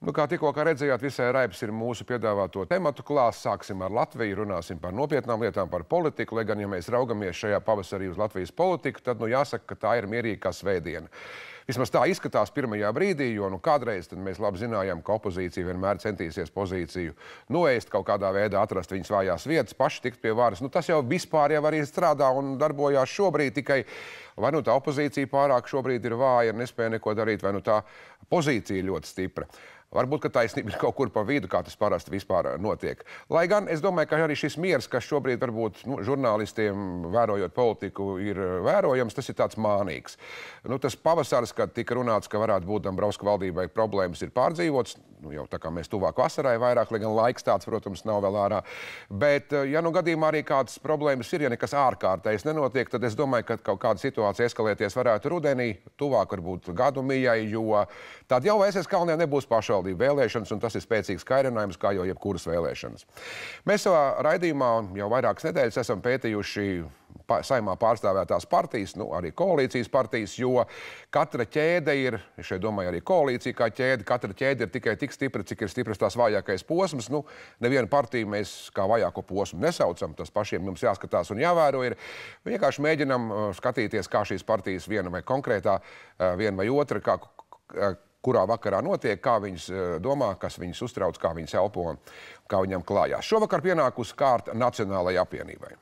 Kā tikko redzējāt, visai raips ir mūsu piedāvāto tematu klāsts. Sāksim ar Latviju, runāsim par nopietnām lietām, par politiku. Lai gan, ja mēs raugamies šajā pavasarī uz Latvijas politiku, tad jāsaka, ka tā ir mierīga kā svētdiena. Vismaz tā izskatās pirmajā brīdī, jo kādreiz mēs labi zinājām, ka opozīcija vienmēr centīsies pozīciju noēst, kaut kādā veidā atrast viņas vājās vietas, paši tikt pie varas. Tas jau vispār jau arī strādā un darbojās šobrīd, tikai vai tā opozīcija pārāk šobrīd ir vāja, nespēja neko darīt, vai tā pozīcija ļoti stipra. Varbūt, ka taisnība ir kaut kur pa vidu, kā tas parasti vispār notiek. Lai gan es domāju, ka arī šis miers, kas šobrīd varbūt žurnālistiem, vērojot politiku, ir vērojams, tas ir tāds mānīgs. Tas pavasars, kad tika runāts, ka varētu būt Dombrovska valdībai problēmas, ir pārdzīvots. Jau tā kā mēs tuvāk vasarai vairāk, lai gan laiks tāds, protams, nav vēl ārā. Bet, ja gadījumā arī kādas problēmas ir, ja nekas ārkārtējs nenotiek, tad es domāju, ka kaut kāda situācija eskalēties varētu rudenī, tuvāk varbūt gadu mijai, jo tad jau Vēselskalnē nebūs pašvaldību vēlēšanas, un tas ir spēcīgs kairinājums, kā jau jebkuras vēlēšanas. Mēs savā raidījumā jau vairākas nedēļas esam pētījuši Saeimā pārstāvētās partijas, arī koalīcijas partijas, jo katra ķēde ir, es šeit domāju arī koalīcija kā ķēde, katra ķēde ir tikai tik stipra, cik ir stipras tās vājākais posms. Nevienu partiju mēs kā vājāko posmu nesaucam, tas pašiem mums jāskatās un jāvēro ir. Vienkārši mēģinam skatīties, kā šīs partijas viena vai konkrētā, viena vai otra, kurā vakarā notiek, kā viņas domā, kas viņas uztrauc, kā viņas elpo un kā viņam klājās. Šovakar pienākusi kārta Nacionālajai apvienībai.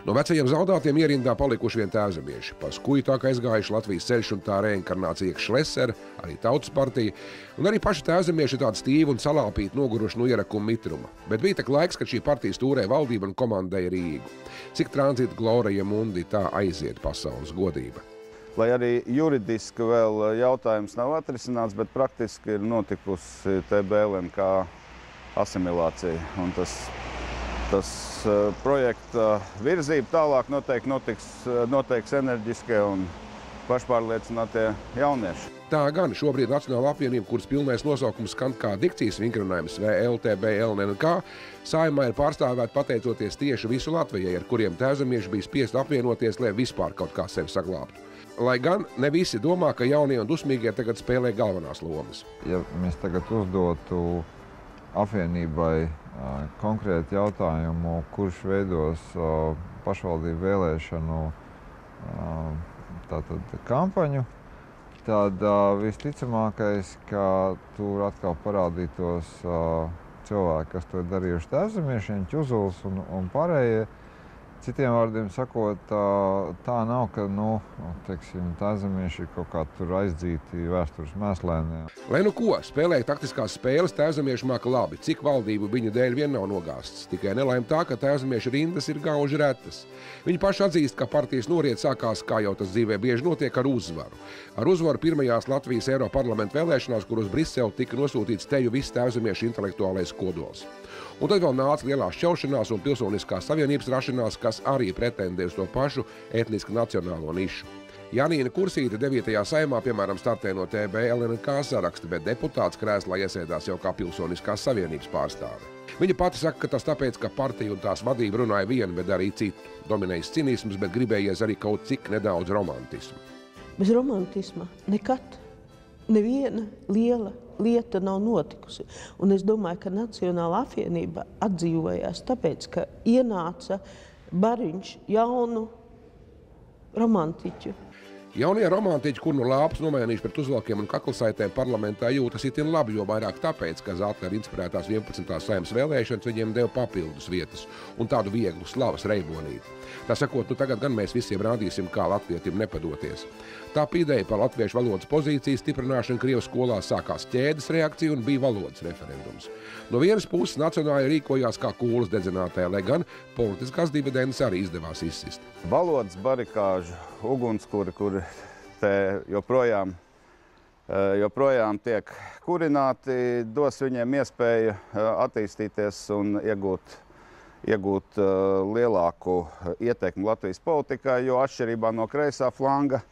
No vecajiem zaudātiem ierindā palikuši vien tēvzemieši. Pa skuju tā kā aizgājuši Latvijas ceļš un tā reinkarnācija Šlesera, arī Tautas partija, un arī paši tēvzemieši ir tādi stīvi un salāpīti noguruši no ierakuma mitruma. Bet bija tak laiks, kad šī partija stūrēja valdību un komandēja Rīgu. Cik tranzīta Gloria Mundi tā aiziet pasaules godība? Lai arī juridiski vēl jautājums nav atrisināts, bet praktiski ir notikusi TBLNK asimilācija. Un tas projekta virzība tālāk notiks enerģiskie un pašpārliecinātie jaunieši. Tā gan šobrīd Nacionāla apvienība, kuras pilnais nosaukums skan kā dikcijas vingrinājums VLTBLNK, Saeimā ir pārstāvēta pateicoties tieši visu Latvijai, ar kuriem tēvzemieši bija spiest apvienoties, lai vispār kaut kā sevi saglābtu. Lai gan ne visi domā, ka jaunie un dusmīgie tagad spēlē galvenās lomas. Ja mēs tagad uzdotu apvienībai konkrēti jautājumu, kurš veidos pašvaldību vēlēšanu kampaņu, tad visticamākais, ka tur atkal parādītos cilvēki, kas to ir darījuši tēvzemiešiem, Ķuzuls un pārējie. Citiem vārdiem sakot, tā nav, ka tēvzemieši ir kaut kā tur aizdzīti vēstures mēslēnē. Lai ko, spēlēja taktiskās spēles, tēvzemieši māka labi, cik valdību viņa dēļ vien nav nogāsts. Tikai nelaime tā, ka tēvzemiešu rindas ir gauži retas. Viņi paši atzīst, ka partijas noriet sākās, kā jau tas dzīvē bieži notiek, ar uzvaru. Ar uzvaru pirmajās Latvijas Eiroparlamenta vēlēšanās, kur uz Briseli tika nosūtīts teju viss tēvzemiešu intelektuālais kodols. Un tad vēl nāca lielās šķelšanās un pilsoniskās savienības rašanās, kas arī pretendē uz to pašu etniski nacionālo nišu. Janīna Kursīte 9. Saeimā, piemēram, startē no TBLNK saraksta, bet deputāts krēslā iesēdās jau kā pilsoniskās savienības pārstāve. Viņa pati saka, ka tas tāpēc, ka partija un tās vadība runāja vienu, bet arī citu. Dominējis cinisms, bet gribējies arī kaut cik nedaudz romantismu. Bez romantisma nekad neviena liela lieta nav notikusi. Un es domāju, ka Nacionāla apvienība atdzīvojās tāpēc, ka ienāca bariņš jaunu romantiķu. Jaunie romantiķi, kur no lāpas nomainījuši pret uzvalkiem un kaklasaitēm parlamentā jūtas itin labi, jo vairāk tāpēc, ka Zātnera inspirētās 11. Saeimas vēlēšanas viņiem deva papildus vietas un tādu vieglu slavas reibonīti. Tā sakot, tagad gan mēs visiem rādīsim, kā latvietim nepadoties. Tā ideja par latviešu valodas pozīcijas stiprināšanu Krievijas skolās sākās ķēdes reakcija un bija valodas referendums. No vienas puses Nacionālajai rīkojās kā kūlas dedzinātāja, lai gan politiskās dividendes arī izdevās izsist. Valodas barikāžu ugunskuri, kuri te joprojām tiek kurināti, dos viņiem iespēju attīstīties un iegūt lielāku ietekmi Latvijas politikā, jo atšķirībā no kreisā flanga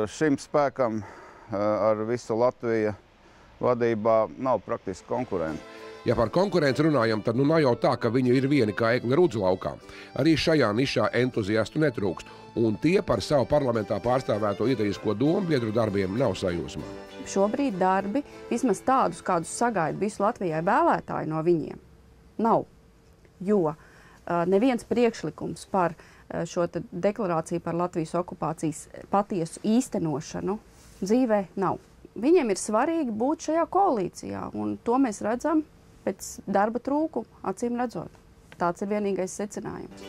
šim spēkam ar visu Latviju vadībā nav praktiski konkurenti. Ja par konkurenci runājam, tad nu nav jau tā, ka viņi ir vieni kā egli rudzu laukā. Arī šajā nišā entuziastu netrūkst, un tie par savu parlamentā pārstāvēto idejisko domu biedru darbiem nav sajūsmā. Šobrīd darbi, vismaz tādus, kādus sagaida visu Latvijai vēlētāji no viņiem, nav. Jo neviens priekšlikums par šo deklarāciju par Latvijas okupācijas patiesu īstenošanu dzīvē nav. Viņiem ir svarīgi būt šajā koalīcijā, un to mēs redzam pēc darba trūkuma, acīm redzot. Tāds ir vienīgais secinājums.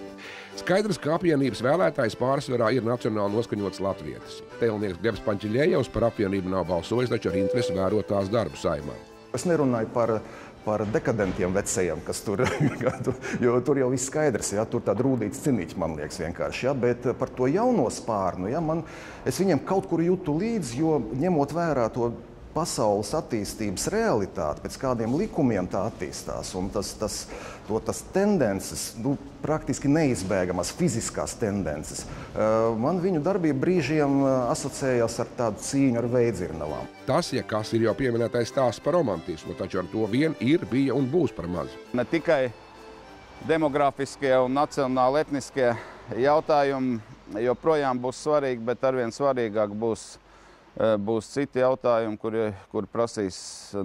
Skaidrs, ka apvienības vēlētājs pārsvarā ir nacionāli noskaņots latvietis. Tēlnieks Glebs Paņķiļējevs par apvienību nav balsojis, taču ar interesi vēro tās darbu Saeimā. Es nerunāju par dekadentiem vecajiem, kas tur, jo tur jau viss skaidrs, ja, tur tāda rūdītas ciniķi, man liekas, vienkārši, ja, bet par to jauno spārnu, ja, es viņiem kaut kur jūtu līdzi, jo ņemot vērā to pasaules attīstības realitāti, pēc kādiem likumiem tā attīstās, un tas tendences, praktiski neizbēgamas fiziskās tendences, man viņu darbība brīžiem asociējās ar tādu cīņu ar veidzirnavām. Tas, ja kas, ir jau pieminētais stāsts par romantismu, taču ar to vien ir, bija un būs par maz. Ne tikai demografiskie un nacionāli etniskie jautājumi joprojām būs svarīgi, bet arvien svarīgāk būs citi jautājumi, kuri prasīs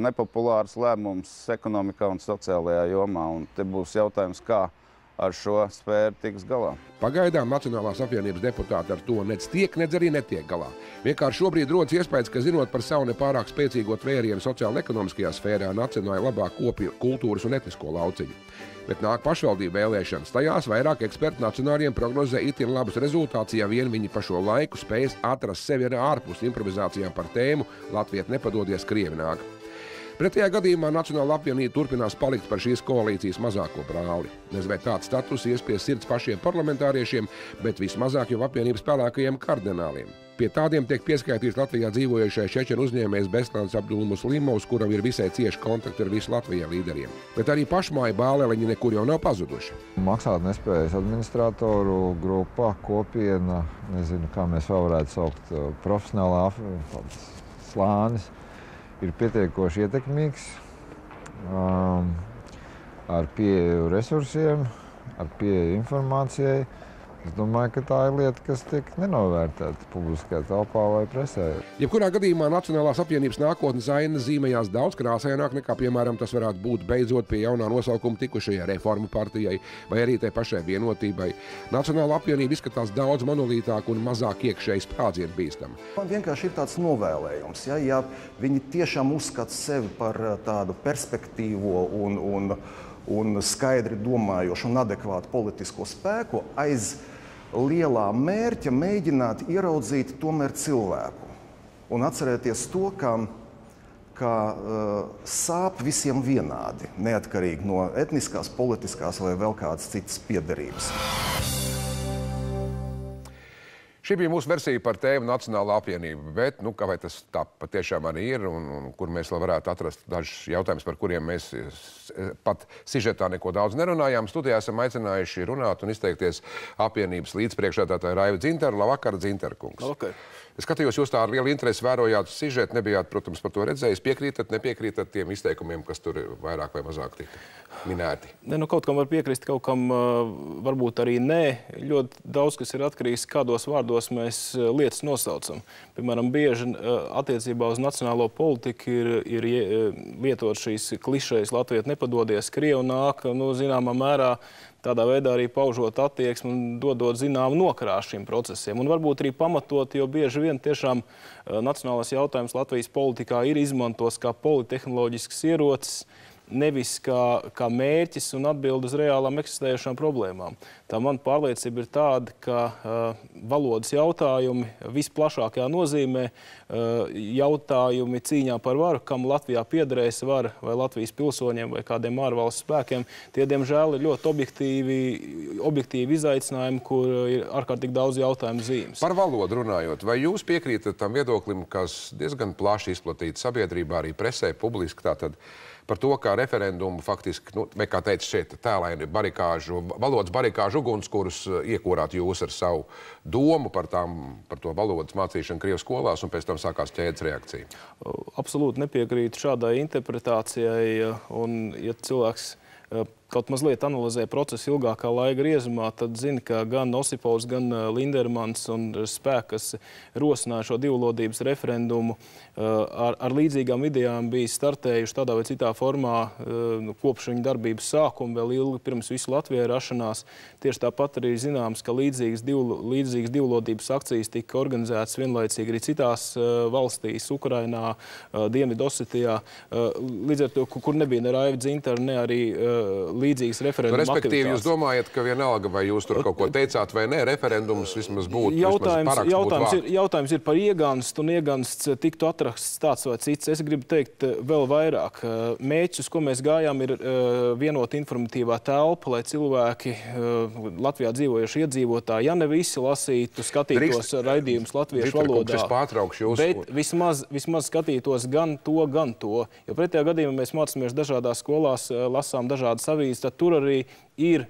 nepopulārus lēmumus ekonomikā un sociālajā jomā. Un te būs jautājums, kā ar šo sfēru tiks galā. Pagaidām Nacionālās apvienības deputāti ar to nec tiek, nec arī netiek galā. Vienkārši šobrīd rodas iespējas, ka zinot par savu nepārāk spēcīgo tvērienu sociāla-ekonomiskajā sfērā, Nacionālai labāk kopja kultūras un etnisko lauciņu. Bet nāk pašvaldību vēlēšanas. Tajās vairāk eksperti nacionāļiem prognozē itin labus rezultātus, ja vien viņi pa šo laiku spēs atrast sevi arī ārpus improvizācijām par tēmu Latviet nepadodies, Krievi nāk. Pretējā gadījumā Nacionāla apvienība turpinās palikt par šīs koalīcijas mazāko brāli. Nezinu, vai tāds status ies pie sirds pašiem parlamentāriešiem, bet vismazāk jau apvienības spēlēkajiem kardināliem. Pie tādiem tiek pieskaitīts Latvijā dzīvojušais čečenu uzņēmējs Beslans Abdulmuslimovs, kuram ir visai cieši kontakti ar visu Latvijā līderiem. Bet arī pašmāju bāleliņi nekur jau nav pazuduši. Maksātnespējas administratoru grupa, kopiena, nezinu, kā mēs vēl varētu saukt, profesionālā slānis, ir pietiekoši ietekmīgs, ar pieeju resursiem, ar pieeju informācijai. Es domāju, ka tā ir lieta, kas tiek nenovērtēta publiskajā telpā vai presē. Jebkurā gadījumā Nacionālās apvienības nākotnes aina zīmējās daudz krāsaināk nekā, piemēram, tas varētu būt beidzot pie jaunā nosaukuma tikušajai Reformu partijai vai arī tai pašai Vienotībai. Nacionāla apvienība izskatās daudz monolītāk un mazāk iekšēji sprādzienu bīstama. Man vienkārši ir tāds novēlējums, ja viņi tiešām uzskata sevi par tādu perspektīvo un skaidri domājošu un adekvātu politisko spēku, aiz lielā mērķa mēģināt ieraudzīt tomēr cilvēku. Un atcerēties to, ka sāp visiem vienādi, neatkarīgi no etniskās, politiskās vai vēl kādas citas piederības. Šī bija mūsu versija par tēmu Nacionālā apvienība, bet, kā vai tas tā patiešām arī ir, un kur mēs vēl varētu atrast dažus jautājumus, par kuriem mēs pat sižetā neko daudz nerunājām. Studijā esam aicinājuši runāt un izteikties apvienības līdzpriekšsēdētāju Raivu Dzintaru. Labvakar, Dzintar kungs. Labvakar. Es skatījos, jūs tā ar lielu interesi vērojāt sižetu, nebijāt, protams, par to redzējis. Piekrītat, nepiekrītat tiem izteikumiem, kas tur vairāk vai mazāk tika minēti? Kaut kam var piekrist, kaut kam varbūt arī nē. Ļoti daudz, kas ir atkarīgs, kādos vārdos mēs lietas nosaucam. Piemēram, bieži attiecībā uz nacionālo politiku ir lietot šīs klišejas Latviet nepadodies, Krievi nāk, zināmā mērā tādā veidā arī paužot attieksmi un dodot zināmu nokrāšu šiem procesiem. Un varbūt arī pamatot, jo bieži vien tiešām nacionālais jautājums Latvijas politikā ir izmantos kā politehnoloģisks ierocis, nevis kā mērķis un atbild uz reālām eksistējušām problēmām. Tā man pārliecība ir tāda, ka valodas jautājumi visplašākajā nozīmē, jautājumi cīņā par varu, kam Latvijā piederēs vara vai Latvijas pilsoņiem vai kādiem ārvalstu spēkiem, tie, diemžēl, ir ļoti objektīvi izaicinājumi, kur ir ārkārtīgi daudz jautājumu zīmes. Par valodu runājot, vai jūs piekrītat tam viedoklim, kas diezgan plaši izplatīts sabiedrībā, arī presē, publiski, tātad par to, kā referendumu faktiski, kā teica šeit, tēlaini valodas barikāžu ugunskurus iekurāt jūs ar savu domu par to valodas mācīšanu Krievijas skolās, un pēc tam sākās ķēdes reakcija. Absolūti nepiekrītu šādai interpretācijai, un ja cilvēks kaut mazliet analizē procesu ilgākā laika griezumā, tad zina, ka gan Osipovs, gan Lindermans un spēki, kas rosināja šo divvalodības referendumu, ar līdzīgām idejām bija startējuši tādā vai citā formā kopš viņa darbības sākuma, vēl ilgi pirms visu Latvijai rašanās. Tieši tāpat arī zināms, ka līdzīgas divvalodības akcijas tika organizētas vienlaicīgi arī citās valstīs, Ukrainā, Dienvidosetijā, līdz ar to, kur nebija ne Raiva Dzintara, ne arī līdzīgas referenduma aktivitātes. Respektīvi, jūs domājat, ka vienalga, vai jūs tur kaut ko teicāt vai nē, referendums vismaz būtu, jautājums ir par ieganstu, un iegansts tiktu atrasts tāds vai cits. Es gribu teikt vēl vairāk. Mēķis, uz ko mēs gājām, ir vienota informatīvā telpa, lai cilvēki, Latvijā dzīvojuši iedzīvotāji, ja ne visi lasītu, skatītos raidījumus latviešu valodā, bet vismaz skatītos gan to. Jo pretējā gadījumā mēs mācāmies dažādās skolās, lasām dažādas avīzes, tad tur arī ir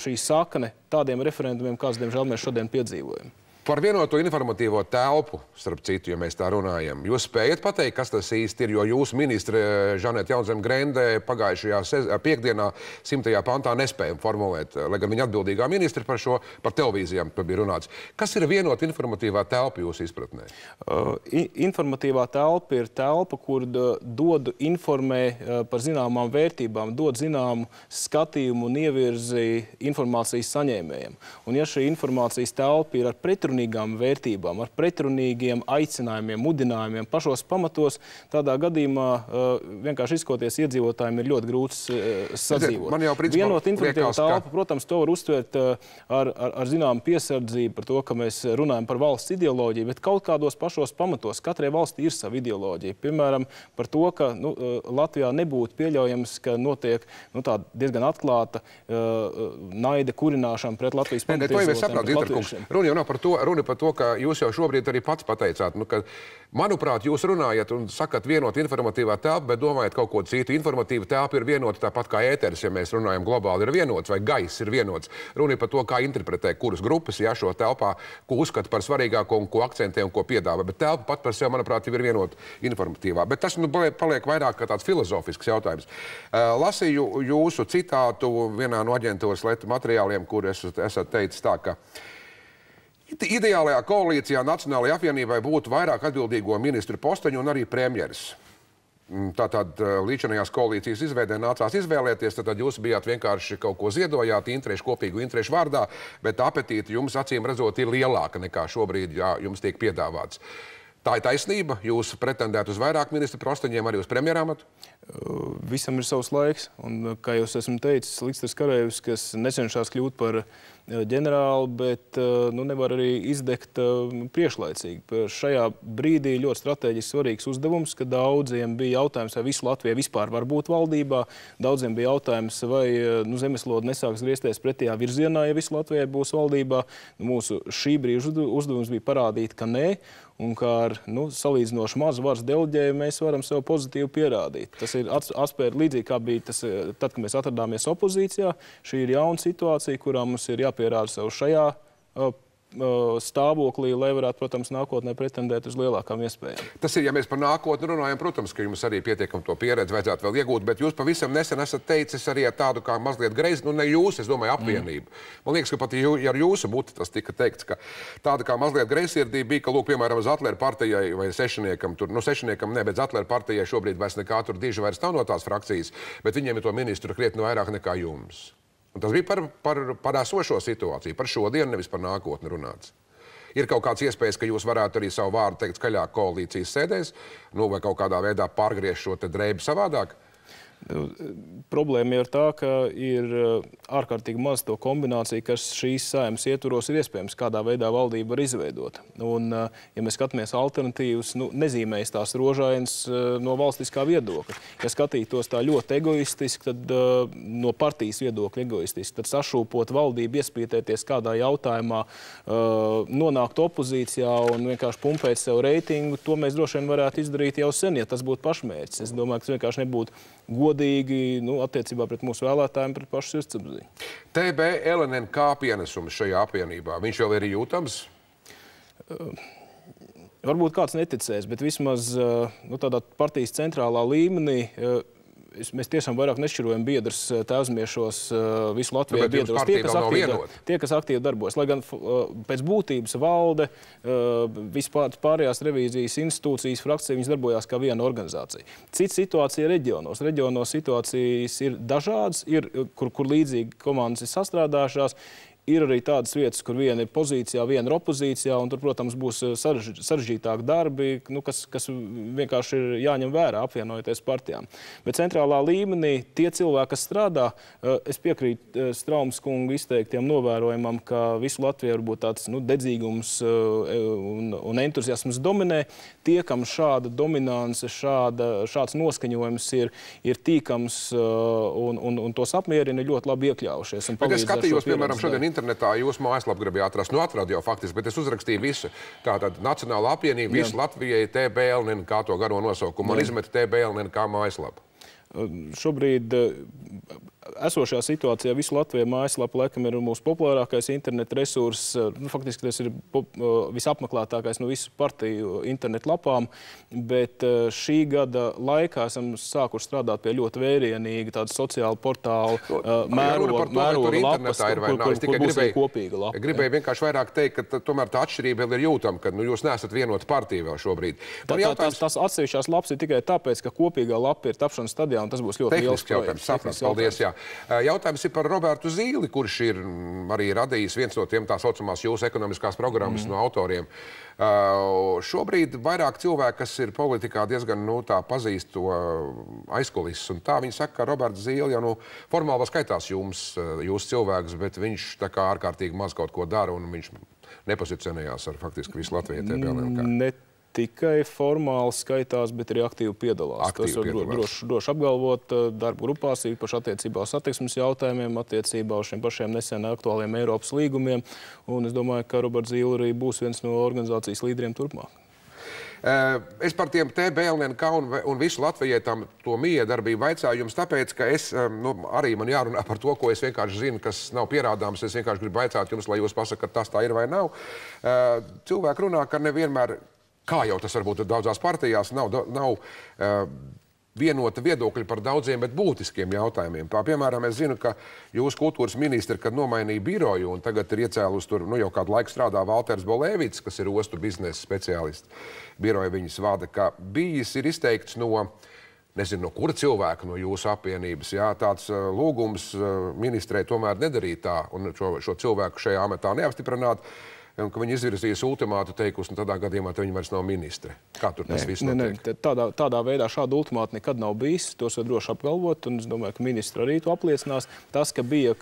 šī sakne tādiem referendumiem, kāds, diemžēl, mēs šodien piedzīvojam. Par vienoto informatīvo telpu, starp citu, ja mēs tā runājam, jūs spējat pateikt, kas tas īsti ir, jo jūsu ministre Žanete Jaunzeme-Grende pagājušajā piekdienā 100. pantā nespēja formulēt, lai gan viņa atbildīgā ministra par televīzijām bija runāts. Kas ir vienota informatīvā telpa jūsu izpratnē? Informatīvā telpa ir telpa, kur informē par zināmām vērtībām, dod zināmu skatījumu un ievirzi informācijas saņēmējiem. Un ja šī informācijas telpa ir ar pretrunīgām vērtībām, ar pretrunīgiem aicinājumiem, mudinājumiem pašos pamatos, tādā gadījumā vienkārši izkoties iedzīvotājiem ir ļoti grūts sadzīvot. Vienot informatīvo telpu, protams, to var uztvērt ar zināmu piesardzību par to, ka mēs runājam par valsts ideoloģiju, bet kaut kādos pašos pamatos katrai valstī ir sava ideoloģija. Piemēram, par to, ka Latvijā nebūtu pieļaujams, ka notiek diezgan atklāta naida kurināšana pret Latvijas pamatiesībām. Runa par to, ka jūs jau šobrīd arī pats pateicāt, ka, manuprāt, jūs runājat un sakat vienot informatīvā telpa, bet domājat kaut ko citu. Informatīva telpa ir vienota tāpat kā ēteris, ja mēs runājam globāli, ir vienots, vai gaiss ir vienots. Runa par to, kā interpretē, kuras grupas šo telpā, ko uzskata par svarīgāko un ko akcentē un ko piedāvā. Bet telpa pat par sevi, manuprāt, ir vienota informatīvā. Bet tas paliek vairāk kā tāds filozofisks jautājums. Lasīju jūsu citātu vienā no aģentūras materiāliem, kur esat teicis tā, ka ideālajā koalīcijā Nacionālajai apvienībai būtu vairāk atbildīgo ministru posteņu un arī premjeras. Tātad līdzinājās koalīcijas izveidē nācās izvēlēties, tad jūs bijāt vienkārši kaut ko ziedojāt kopīgu interešu vārdā, bet apetīti jums acīm redzot ir lielāka nekā šobrīd, ja jums tiek piedāvāts. Tā ir taisnība? Jūs pretendētu uz vairāk ministru posteņiem, arī uz premjerāmatu? Visam ir savs laiks, un, kā jūs esmu teicis, Liksters Karējus, kas necenšas kļūt par ģenerāli, bet nevar arī izdegt priekšlaicīgi. Šajā brīdī ļoti strateģiski svarīgs uzdevums, ka daudziem bija jautājums, vai visu Latviju vispār var būt valdībā. Daudziem bija jautājums, vai zemeslode nesāks griezties pretējā virzienā, ja visu Latvijai būs valdībā. Mūsu šī brīža uzdevums bija parādīt, ka nē, un kā ar salīdzinoši mazu varas deleģējumu mēs varam sev pozitīvi pierādīt. Tas ir atspēri līdzīgi, kā bija tas, tad, kad mēs atradāmies opozīcijā. Šī ir jauna situācija, kurā mums ir jāpierāda sev šajā stāvoklī, lai varētu, protams, nākotnē pretendēt uz lielākām iespējām. Tas ir, ja mēs par nākotni runājam, protams, ka jums arī pietiekam to pieredzi vajadzētu vēl iegūt, bet jūs pavisam nesen esat teicis arī ar tādu kā mazliet greizi, ne jūs, es domāju, apvienību. Man liekas, ka pat ar jūsu muti tas tika teikts, ka tāda kā mazliet greizsirdība bija, ka, lūk, piemēram, Zatleru partijai vai Sešiniekam, Sešiniekam ne, bet Zatleru partijai šobrīd nekā tur diži vairs nav no tās frakcijas, bet viņiem ir to ministru krietni vairāk nekā jums. Un tas bija par esošo situāciju, par šodienu, nevis par nākotni runāts. Ir kaut kāds iespējas, ka jūs varētu arī savu vārdu teikt skaļāk koalīcijas sēdēs, vai kaut kādā veidā pārgriezt šo te drēbi savādāk? Problēma jau ir tā, ka ir ārkārtīgi maz to kombināciju, kas šīs saeimas ietvaros ir iespējams, kādā veidā valdība var izveidot. Un, ja mēs skatāmies alternatīvas, nezīmējas tās rožainas no valstiskā viedokļa. Ja skatītos tā ļoti egoistiski, tad no partijas viedokļa egoistiski, tad sašūpot valdību, iespītēties kādā jautājumā, nonākt opozīcijā un vienkārši pumpēt sev reitingu, to mēs droši vien varētu izdarīt jau sen, ja tas būtu pašmērķis. Es domāju, ka tas vienkārši nebūtu godīgi attiecībā pret mūsu vēlētājiem, pret pašu sirdsapziņu. TB LNNK pienesums šajā apvienībā, viņš vēl ir jūtams? Varbūt kāds neticēs, bet vismaz tādā partijas centrālā līmenī mēs tiešām vairāk nešķirojam biedrus tēvzmiešos visu Latviju biedros. Tie, kas aktīvi darbojas. Lai gan pēc būtības valde, vispārējās revīzijas institūcijas, frakcija, viņas darbojās kā viena organizācija. Cita situācija reģionos. Reģionos situācijas ir dažādas, kur līdzīgi komandas ir sastrādājušās. Ir arī tādas vietas, kur viena ir pozīcijā, viena ir opozīcijā, un tur, protams, būs sarežģītāki darbi, kas vienkārši ir jāņem vērā, apvienojoties partijām. Bet centrālā līmenī tie cilvēki, kas strādā, es piekrītu Straumes kungu izteiktiem novērojumam, ka visu Latviju varbūt tāds dedzīgums un entuziasms dominē. Tie, kam šāda dominance, šāds noskaņojums ir tīkams un tos apmierina, ļoti labi iekļaujušies. Bet es skatījos, piemēram, šodien internetā jūsu mājaslapu gribēja atrast. Atradu jau faktiski, bet es uzrakstīju visu. Tātad Nacionāla apvienība, visu Latvijai, TB LNNK to garo nosaukumu un izmetu TB LNNK mājaslapu. Šobrīd esošajā situācijā visu Latviju mājaslapa laikam ir mūsu populārākais interneta resurss. Faktiski tas ir visapmeklētākais no visu partiju internetu lapām, bet šī gada laikā esam sākuši strādāt pie ļoti vērienīga tāda sociāla portāla mēroga lapas, kur būs arī kopīga lapa. Gribēju vienkārši vairāk teikt, ka tomēr tā atšķirība vēl ir jūtama, ka jūs neesat vienota partija vēl šobrīd. Tās atsevišķās lapas ir tikai tāpēc, ka kopīgā lapa ir tapšanas stadijā, un tas būs ļoti liels projekts. Saprast, paldies, jā. Jautājums ir par Robertu Zīli, kurš ir arī radījis viens no tiem tā saucamās jūsu ekonomiskās programmas no autoriem. Šobrīd vairāk cilvēki, kas ir politikā diezgan tā pazīst to aizkulises, un tā viņi saka, ka Roberts Zīle jau formāli vēl skaitās jūs cilvēks, bet viņš tā kā ārkārtīgi maz kaut ko dara, un viņš nepozicionējās ar faktiski visu Latviju TB LNNK. Tikai formāli skaitās, bet arī aktīvi piedalās. Tas var droši apgalvot darba grupās, īpaši attiecībā uz satiksmes jautājumiem, attiecībā uz šiem pašiem nesen aktuāliem Eiropas līgumiem. Un es domāju, ka Roberts Zīle arī būs viens no organizācijas līderiem turpmāk. Es par tiem TB LNNK un visu Latvijai to miedarbību vaicāju jums, tāpēc, ka arī man jārunā par to, ko es vienkārši zinu, kas nav pierādāms. Es vienkārši gribu vaicāt jums, lai jūs pasakat, tas tā ir vai nav. Cilvēki runā, ka nevienmēr, kā jau tas varbūt daudzās partijās, nav vienota viedokļa par daudziem, bet būtiskiem jautājumiem. Piemēram, es zinu, ka jūsu kultūras ministri, kad nomainīja biroju, un tagad ir iecēlus tur, jau kādu laiku strādā Valters Bolēvits, kas ir ostu biznesa speciālists, biroja viņas vada, ka bijis ir izteikts nezinu, no kura cilvēka no jūsu apvienības, tāds lūgums ministrei tomēr nedarīt tā, un šo cilvēku šajā ametā neapstiprināt, un ka viņi izvirzīs ultimātu teikusi, un tādā gadījumā viņi vairs nav ministri. Kā tur tas viss notiek? Tādā veidā šādu ultimātu nekad nav bijis. Tos var droši apgalvot, un es domāju, ka ministri arī to apliecinās. Tas, ka bija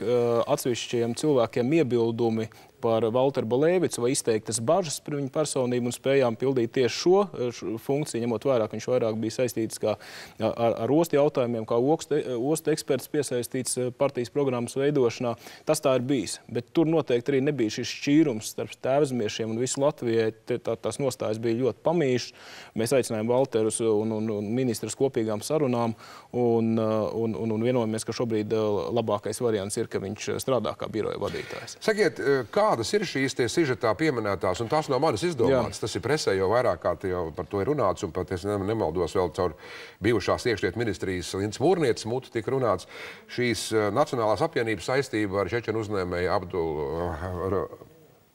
atsevišķiem cilvēkiem iebildumi par Valteru Bolēvicu vai izteiktas bažas par viņu personību un spējām pildīt tieši šo funkciju, ņemot vērā, ka viņš vairāk bija saistīts ar ostu jautājumiem, kā ostu eksperts piesaistīts partijas programmas veidošanā. Tas tā ir bijis. Bet tur noteikti arī nebija šis šķīrums starp tēvzmiešiem un visu Latvijai. Tās nostājas bija ļoti pamīšas. Mēs aicinājām Valterus un ministrus kopīgām sarunām un vienojamies, ka šobrīd labākais variants ir, ka viņš strādā kā biroja vadītājs. Sakiet, kādas ir šīs sižetā pieminētās, un tās no manis izdomātas, tas ir presē jau vairāk kārt jau par to ir runāts, un pat es nemaldos vēl caur bijušās iekšlietu ministrijas Lindas Mūrnietes mutu tika runāts, šīs Nacionālās apvienības saistība ar Čečenu uzņēmēju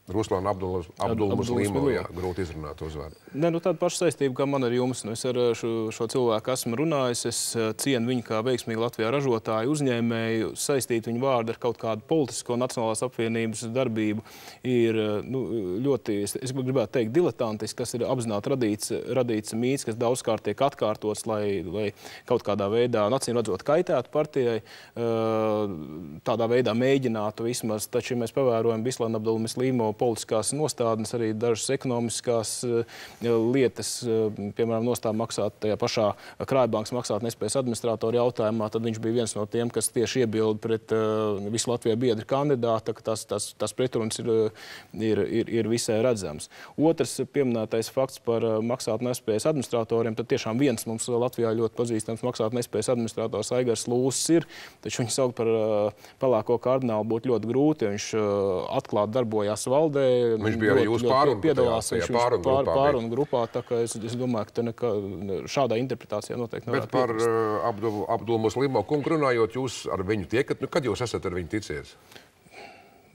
Ruslāna Abdulmuslīmova, jā, grūti izrunāt uzvārdu. Ne, nu tāda paša saistība, kā man ar jums. Es ar šo cilvēku esmu runājis, es cienu viņu kā veiksmīgu Latvijā ražotāju, uzņēmēju, saistīt viņu vārdu ar kaut kādu politisko Nacionālās apvienības darbību ir ļoti, es gribētu teikt, diletantiski, kas ir apzināti radīts mīts, kas daudzkārt tiek atkārtots, lai kaut kādā veidā, acīm redzot, kaitētu partijai, tādā veidā mēģinātu vismaz, taču, ja mēs pavērojam Bislana Abdulmuslīmova politiskās nostādnes, arī dažas ekonomiskās lietas, piemēram, nostāda maksāt tajā pašā Krājbankas maksāt nespējas administratoru jautājumā, tad viņš bija viens no tiem, kas tieši iebilda pret visu Latvijā biedru kandidātu, ka tas pretruns ir visai redzams. Otrs pieminētais fakts par maksāt nespējas administratoriem, tad tiešām viens mums Latvijā ļoti pazīstams maksāt nespējas administrators Aigars Lūsis ir, taču viņu saukt par pelēko kardinālu būtu ļoti grūti, viņš atklāti darbojās valdē. Viņš bija arī jūsu pārunu grupā, tā kā es domāju, ka šādā interpretācijā noteikti nevarētu piekrist. Bet par Abdulmuslīmovu kungu runājot, jūs ar viņu tiekat, kad jūs esat ar viņu ticies?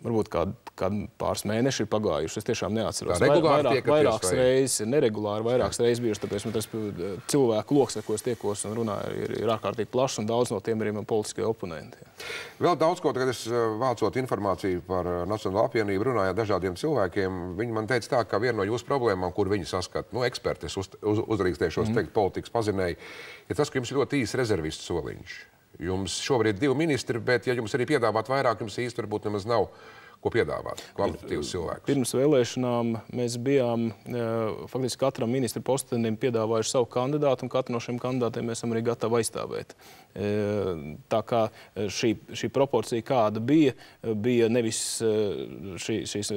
Varbūt kādu pāris mēneši ir pagājuši. Es tiešām neatceros. Vairākas reizes ir neregulāri, vairākas reizes bijuši, tāpēc man tas cilvēku loks, ar ko es tiekos un runāju, ir ārkārtīgi plašs, un daudz no tiem ir man politiskie oponenti. Vēl daudz ko, kad es vācot informāciju par Nacionālo apvienību, runāju ar dažādiem cilvēkiem, viņi man teica tā, ka viena no jūsu problēmām, kur viņi saskata, eksperti, es uzrīkstēšos teikt politikas pazinēji, ir tas, ka jums ļoti īs rezervistu soliņš. Jums šobrīd ir 2 ministri, bet, ja jums arī piedāvāt vairāk, jums īsti varbūt nemaz nav ko piedāvāt, kvalitatīvus cilvēkus. Pirms vēlēšanām mēs bijām faktiski katram ministra postenim piedāvājuši savu kandidātu, un katru no šiem kandidātiem mēs esam arī gatavi aizstāvēt. Tā kā šī proporcija kāda bija nevis šīs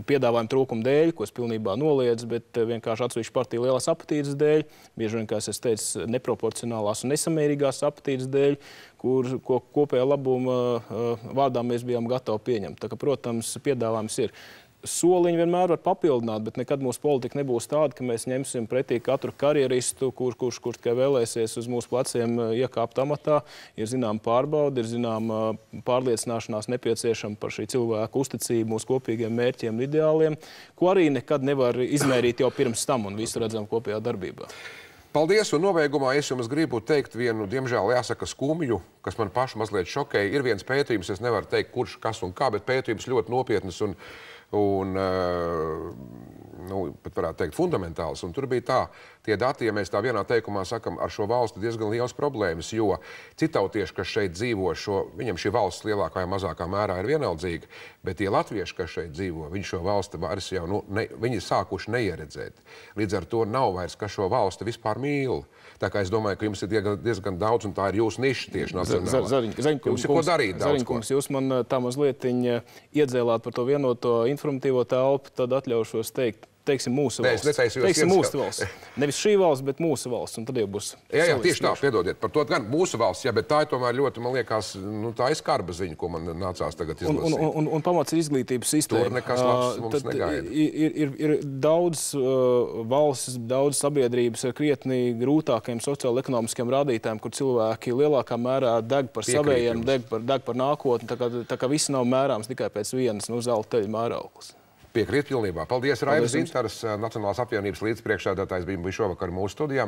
piedāvājuma trūkuma dēļ, ko es pilnībā noliedzu, bet vienkārši atsevišķu partiju lielās apatītes dēļ, bieži vien, kā es teicu, neproporcionālās un nesamērīgās apatītes dēļ, ko kopējā labuma vārdā mēs bijām gatavi pieņemt. Tā kā, protams, piedāvājums ir. Soliņi vienmēr var papildināt, bet nekad mūsu politika nebūs tāda, ka mēs ņemsim pretī katru karjeristu, kurš tikai vēlēsies uz mūsu pleciem iekāpt amatā. Ir zinām pārbauda, ir zinām pārliecināšanās nepieciešama par šī cilvēku uzticību mūsu kopīgiem mērķiem un ideāliem, ko arī nekad nevar izmērīt jau pirms tam un visu redzam kopējā darbībā. Paldies, un nobeigumā es jums gribu teikt vienu, diemžēl jāsaka, skumju, kas man pašu mazliet šokēja. Ir viens pētījums, es nevaru teikt, kurš, kas un kā, bet pētījums ļoti nopietnas un pat varētu teikt fundamentāls. Un tur bija tā, tie dati, ja mēs tā vienā teikumā sakam, ar šo valsti diezgan liels problēmas, jo citautieši, kas šeit dzīvo, viņam šī valsts lielākā vai mazākā mērā ir vienaldzīga, bet tie latvieši, kas šeit dzīvo, viņi šo valsti vairs jau, viņi sākuši neieredzēt. Līdz ar to nav vairs, kas šo valsti vispār mīl. Tā kā es domāju, ka jums ir diezgan daudz, un tā ir jūsu niša tieši nacionālā. Jums ir ko darīt daudz ko. Jūs man tā mazliet iedzēlāt par to vienoto informatīvo telpu, tad atļaušos teikt, teiksim, mūsu valsts. Teiksim, mūsu valsts. Nevis šī valsts, bet mūsu valsts, un tad jau būs. Jā, tieši tā, piedodiet. Par to gan mūsu valsts, jā, bet tā ir tomēr ļoti, man liekas, tā ir skarba ziņa, ko man nācās tagad izlasīt. Un pamats izglītības sistēma. Tur nekas labs mums negaida. Ir daudz valsts, daudz sabiedrības ar krietni grūtākiem sociālo-ekonomiskiem rādītājiem, kur cilvēki lielākā mērā deg par savējiem, deg par nākotni, tā kā viss nav mērāms tikai pēc vienas zelta teļa mērauklas. Piekrīt pilnībā. Paldies, Raivis Zintaris, Nacionālās apvienības līdzpriekšsēdētājs bija šovakar mūsu studijā.